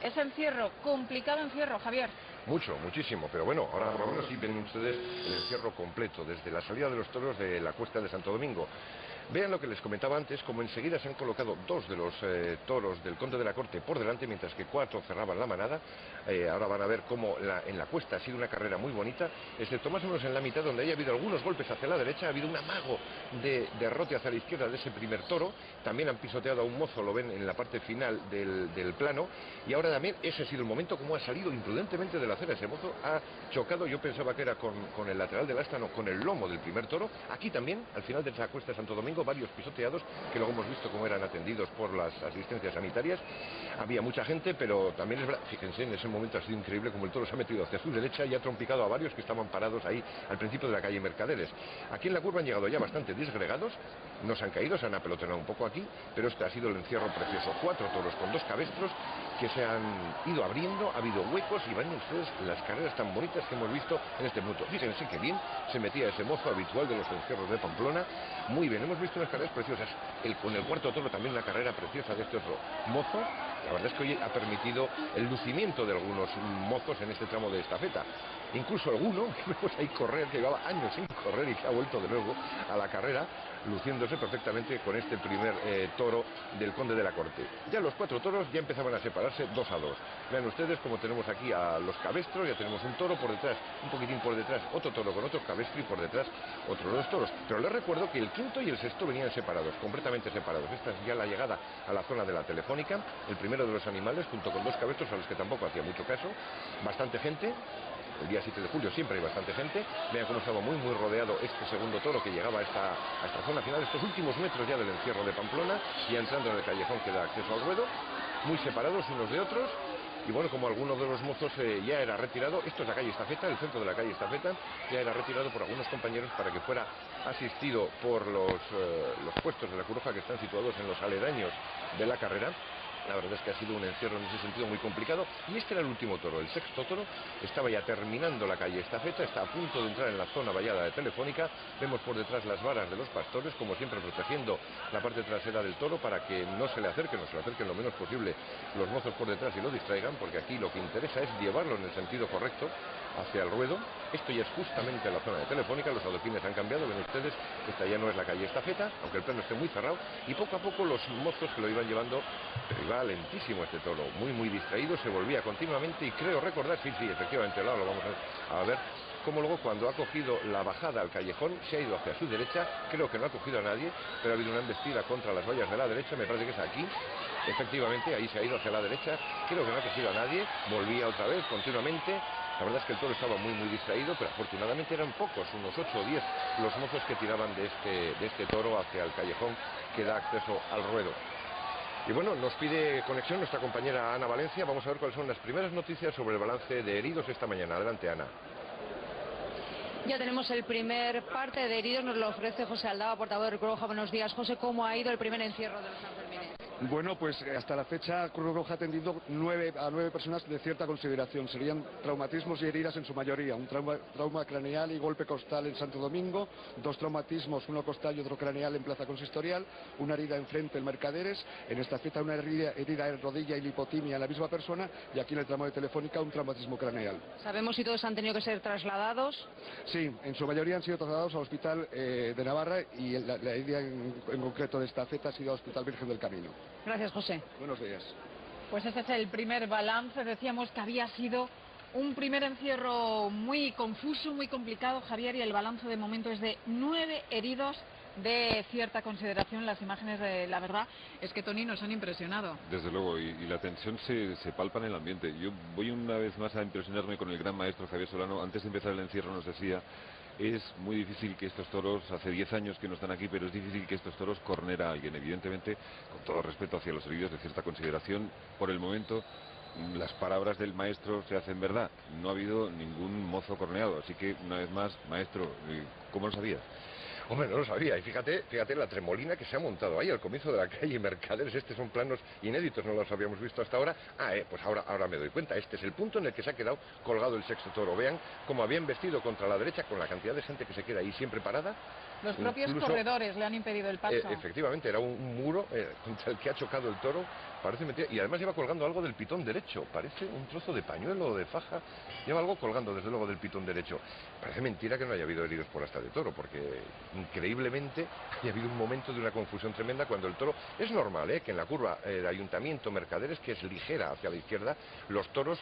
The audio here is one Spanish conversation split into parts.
ese encierro, complicado encierro, Javier. Mucho, muchísimo, pero bueno, ahora por lo menos sí ven ustedes el encierro completo, desde la salida de los toros de la Cuesta de Santo Domingo. Vean lo que les comentaba antes, como enseguida se han colocado dos de los toros del Conde de la Corte por delante, mientras que cuatro cerraban la manada. Ahora van a ver cómo en la cuesta ha sido una carrera muy bonita, excepto más o menos en la mitad, donde haya habido algunos golpes hacia la derecha, ha habido un amago de derrote hacia la izquierda de ese primer toro. También han pisoteado a un mozo, lo ven en la parte final del plano, y ahora también ese ha sido el momento como ha salido imprudentemente de la acera. Ese mozo ha chocado, yo pensaba que era con el lateral del asta, no, con el lomo del primer toro. Aquí también, al final de esa Cuesta de Santo Domingo, varios pisoteados, que luego hemos visto cómo eran atendidos por las asistencias sanitarias. Había mucha gente, pero también es verdad, fíjense, en ese momento ha sido increíble como el toro se ha metido hacia su derecha y ha trompicado a varios que estaban parados ahí al principio de la calle Mercaderes. Aquí en la curva han llegado ya bastante disgregados, no se han caído, se han apelotonado un poco aquí, pero este ha sido el encierro precioso. Cuatro toros con dos cabestros que se han ido abriendo, ha habido huecos, y ven ustedes las carreras tan bonitas que hemos visto en este minuto. Fíjense que bien se metía ese mozo habitual de los encierros de Pamplona. Muy bien, hemos visto unas carreras preciosas. Con el cuarto toro también una carrera preciosa de este otro mozo. La verdad es que hoy ha permitido el lucimiento de algunos mozos en este tramo de estafeta. Incluso alguno que vemos ahí correr, que llevaba años sin correr y que ha vuelto de nuevo a la carrera, luciéndose perfectamente con este primer toro del Conde de la Corte. Ya los cuatro toros ya empezaban a separarse 2 a 2. Vean ustedes como tenemos aquí a los cabestros, ya tenemos un toro por detrás, un poquitín por detrás, otro toro con otro cabestro, y por detrás otros 2 toros. Pero les recuerdo que el quinto y el sexto venían separados, completamente separados. Esta es ya la llegada a la zona de la Telefónica, el primero de los animales, junto con 2 cabestros a los que tampoco hacía mucho caso, bastante gente. El día 7 de julio siempre hay bastante gente. Vean cómo estaba muy rodeado este segundo toro que llegaba a esta zona final, estos últimos metros ya del encierro de Pamplona, ya entrando en el callejón que da acceso al ruedo, muy separados unos de otros. Y bueno, como algunos de los mozos ya era retirado, esto es la calle Estafeta, el centro de la calle Estafeta, ya era retirado por algunos compañeros para que fuera asistido por los puestos de la Cruz Roja que están situados en los aledaños de la carrera. La verdad es que ha sido un encierro en ese sentido muy complicado. Y este era el último toro, el sexto toro. Estaba ya terminando la calle Estafeta, está a punto de entrar en la zona vallada de Telefónica. Vemos por detrás las varas de los pastores, como siempre protegiendo la parte trasera del toro para que no se le acerquen lo menos posible los mozos por detrás y lo distraigan, porque aquí lo que interesa es llevarlo en el sentido correcto hacia el ruedo. Esto ya es justamente la zona de Telefónica, los adoquines han cambiado, ven ustedes, esta ya no es la calle Estafeta, aunque el plano esté muy cerrado, y poco a poco los mozos que lo iban llevando, pero iba lentísimo este toro, muy distraído, se volvía continuamente, y creo recordar, sí, efectivamente, ahora lo vamos a ver, como luego cuando ha cogido la bajada al callejón se ha ido hacia su derecha. Creo que no ha cogido a nadie, pero ha habido una embestida contra las vallas de la derecha, me parece que es aquí, efectivamente, ahí se ha ido hacia la derecha, creo que no ha cogido a nadie, volvía otra vez continuamente. La verdad es que el toro estaba muy distraído, pero afortunadamente eran pocos, unos 8 o 10 los mozos que tiraban de este toro hacia el callejón que da acceso al ruedo. Y bueno, nos pide conexión nuestra compañera Ana Valencia. Vamos a ver cuáles son las primeras noticias sobre el balance de heridos esta mañana. Adelante, Ana. Ya tenemos el primer parte de heridos, nos lo ofrece José Aldaba, portavoz del Cruz Roja. Buenos días, José. ¿Cómo ha ido el primer encierro de los Sanfermines? Bueno, pues hasta la fecha Cruz Roja ha atendido a 9 personas de cierta consideración. Serían traumatismos y heridas en su mayoría. Un trauma craneal y golpe costal en Santo Domingo, 2 traumatismos, uno costal y otro craneal en Plaza Consistorial, una herida en frente en Mercaderes, en esta fiesta una herida en rodilla y lipotimia en la misma persona, y aquí en el tramo de Telefónica un traumatismo craneal. ¿Sabemos si todos han tenido que ser trasladados? Sí, en su mayoría han sido trasladados al Hospital de Navarra, y la herida en concreto de esta feta ha sido al Hospital Virgen del Camino. Gracias, José. Buenos días. Pues ese es el primer balance. Decíamos que había sido un primer encierro muy confuso, muy complicado, Javier, y el balance de momento es de 9 heridos de cierta consideración. Las imágenes, de la verdad, es que, Tony, nos han impresionado. Desde luego, y la tensión se palpa en el ambiente. Yo voy una vez más a impresionarme con el gran maestro Javier Solano. Antes de empezar el encierro nos decía: es muy difícil que estos toros, hace 10 años que no están aquí, pero es difícil que estos toros cornera a alguien. Evidentemente, con todo respeto hacia los heridos de cierta consideración, por el momento las palabras del maestro se hacen verdad. No ha habido ningún mozo corneado, así que una vez más, maestro, ¿cómo lo sabías? Hombre, no lo sabía. Y fíjate la tremolina que se ha montado ahí al comienzo de la calle Mercaderes. Estos son planos inéditos, no los habíamos visto hasta ahora. Pues ahora me doy cuenta. Este es el punto en el que se ha quedado colgado el sexto toro. Vean cómo habían vestido contra la derecha, con la cantidad de gente que se queda ahí siempre parada. Los propios corredores le han impedido el paso. Efectivamente, era un muro contra el que ha chocado el toro. Parece mentira. Y además lleva colgando algo del pitón derecho. Parece un trozo de pañuelo o de faja. Lleva algo colgando, desde luego, del pitón derecho. Parece mentira que no haya habido heridos por asta de toro, porque increíblemente ha habido un momento de una confusión tremenda cuando el toro... Es normal, que en la curva del Ayuntamiento Mercaderes, que es ligera hacia la izquierda, los toros,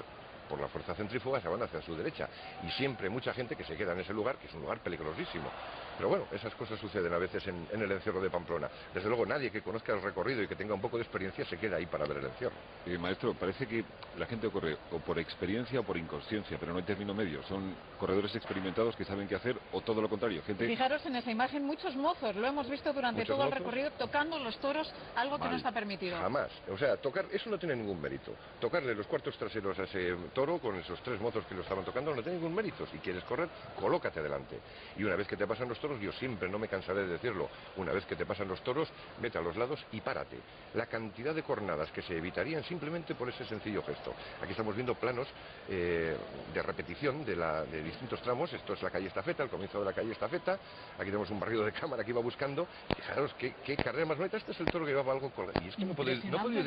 por la fuerza centrífuga, se van hacia su derecha. Y siempre mucha gente que se queda en ese lugar, que es un lugar peligrosísimo. Pero bueno, esas cosas suceden a veces en el encierro de Pamplona. Desde luego nadie que conozca el recorrido y que tenga un poco de experiencia se queda ahí para ver el encierro. Maestro, parece que la gente corre o por experiencia o por inconsciencia, pero no hay término medio. Son corredores experimentados que saben qué hacer, o todo lo contrario. Fijaros en esa imagen, muchos mozos, lo hemos visto durante todo el recorrido, tocando los toros, algo que no está permitido. Jamás. O sea, tocar, eso no tiene ningún mérito. Tocarle los cuartos traseros a ese toro con esos 3 mozos que lo estaban tocando no tiene ningún mérito. Si quieres correr, colócate delante. Y una vez que te pasan los toros, yo siempre, no me cansaré de decirlo, una vez que te pasan los toros, vete a los lados y párate. La cantidad de cornadas que se evitarían simplemente por ese sencillo gesto. Aquí estamos viendo planos de repetición de distintos tramos. Esto es la calle Estafeta, el comienzo de la calle Estafeta. Aquí tenemos un barrido de cámara que iba buscando. Fijaros qué carrera más bonita. Este es el toro que llevaba algo colgando. Y es que no he podido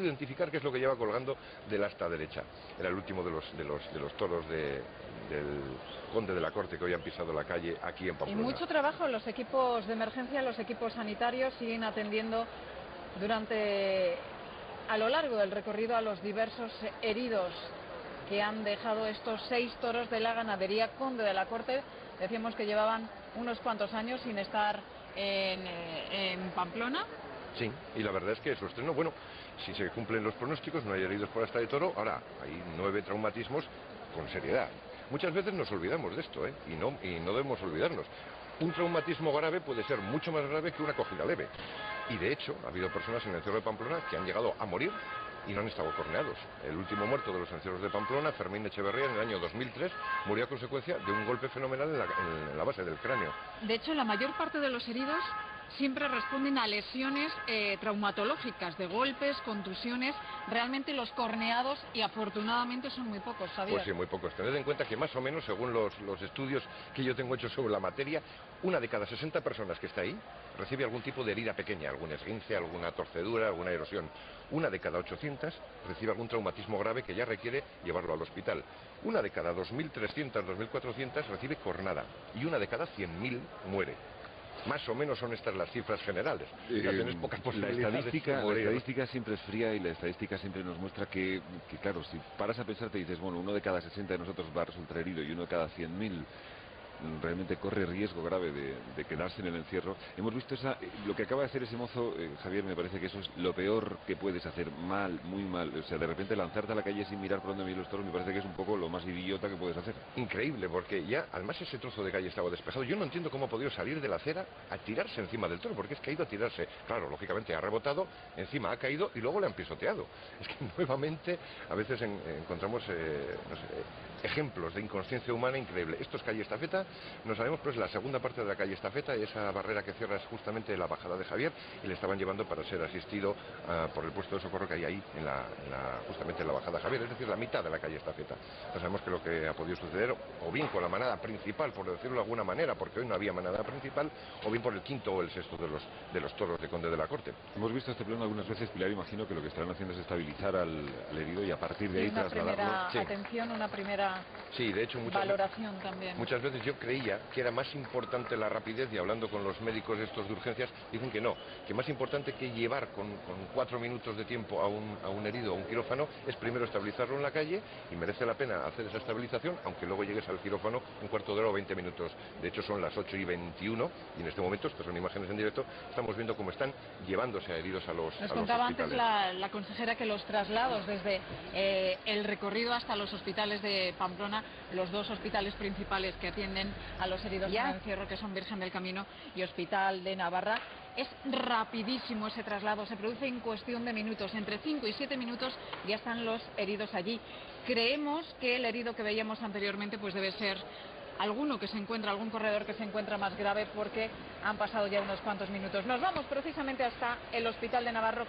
identificar qué es lo que lleva colgando del asta derecha. Era el último de los toros del conde de la Corte que hoy han pisado la calle aquí en Pamplona. Y mucho trabajo, los equipos de emergencia, los equipos sanitarios siguen atendiendo a lo largo del recorrido a los diversos heridos que han dejado estos 6 toros de la ganadería Conde de la Corte. Decíamos que llevaban unos cuantos años sin estar en Pamplona. Sí, y la verdad es que su estreno, bueno, si se cumplen los pronósticos, no hay heridos por asta de toro. Ahora, hay 9 traumatismos con seriedad. Muchas veces nos olvidamos de esto, y no debemos olvidarnos. Un traumatismo grave puede ser mucho más grave que una cogida leve. Y de hecho, ha habido personas en el encierro de Pamplona que han llegado a morir y no han estado corneados. El último muerto de los encierros de Pamplona, Fermín Echeverría, en el año 2003, murió a consecuencia de un golpe fenomenal en la base del cráneo. De hecho, la mayor parte de los heridos siempre responden a lesiones traumatológicas, de golpes, contusiones. Realmente los corneados, y afortunadamente son muy pocos, ¿sabías? Pues sí, muy pocos. Tened en cuenta que más o menos, según los estudios que yo tengo hechos sobre la materia, una de cada 60 personas que está ahí recibe algún tipo de herida pequeña, algún esguince, alguna torcedura, alguna erosión. Una de cada 800 recibe algún traumatismo grave que ya requiere llevarlo al hospital. Una de cada 2.300, 2.400 recibe cornada, y una de cada 100.000 muere. Más o menos son estas las cifras generales. Ya tienes pocas posibilidades. La estadística siempre es fría, y la estadística siempre nos muestra que claro, si paras a pensar, te dices, bueno, uno de cada 60 de nosotros va a resultar herido y uno de cada 100.000 realmente corre riesgo grave de quedarse en el encierro. Hemos visto lo que acaba de hacer ese mozo, Javier, me parece que eso es lo peor que puedes hacer, mal, muy mal. O sea, de repente lanzarte a la calle sin mirar por dónde vienen los toros, me parece que es un poco lo más idiota que puedes hacer. Increíble, porque ya, además, ese trozo de calle estaba despejado. Yo no entiendo cómo ha podido salir de la acera a tirarse encima del toro, porque es que ha ido a tirarse. Claro, lógicamente ha rebotado, encima ha caído y luego le han pisoteado. Es que nuevamente a veces encontramos ejemplos de inconsciencia humana increíble. Esto es calle Estafeta, no sabemos, pero es la segunda parte de la calle Estafeta, y esa barrera que cierra es justamente la bajada de Javier, y le estaban llevando para ser asistido por el puesto de socorro que hay ahí, justamente en la bajada de Javier, es decir, la mitad de la calle Estafeta. No sabemos que lo que ha podido suceder, o bien con la manada principal, por decirlo de alguna manera, porque hoy no había manada principal, o bien por el quinto o el sexto de los toros de Conde de la Corte. Hemos visto este plano algunas veces, Pilar. Imagino que lo que estarán haciendo es estabilizar al herido y a partir de ahí trasladarlo. Atención, una primera de hecho, valoración también. Muchas veces yo creía que era más importante la rapidez, y hablando con los médicos estos de urgencias, dicen que no, que más importante que llevar con 4 minutos de tiempo a un herido a un quirófano es primero estabilizarlo en la calle, y merece la pena hacer esa estabilización, aunque luego llegues al quirófano un cuarto de hora o 20 minutos. De hecho, son las 8:21, y en este momento, estas son imágenes en directo, estamos viendo cómo están llevándose a heridos a los hospitales. Nos contaba antes la consejera que los traslados desde el recorrido hasta los hospitales de Pamplona, los 2 hospitales principales que atienden a los heridos en encierro, que son Virgen del Camino y Hospital de Navarra, es rapidísimo ese traslado, se produce en cuestión de minutos, entre 5 y 7 minutos ya están los heridos allí. Creemos que el herido que veíamos anteriormente pues debe ser alguno que se encuentra, algún corredor que se encuentra más grave, porque han pasado ya unos cuantos minutos. Nos vamos precisamente hasta el hospital de Navarro.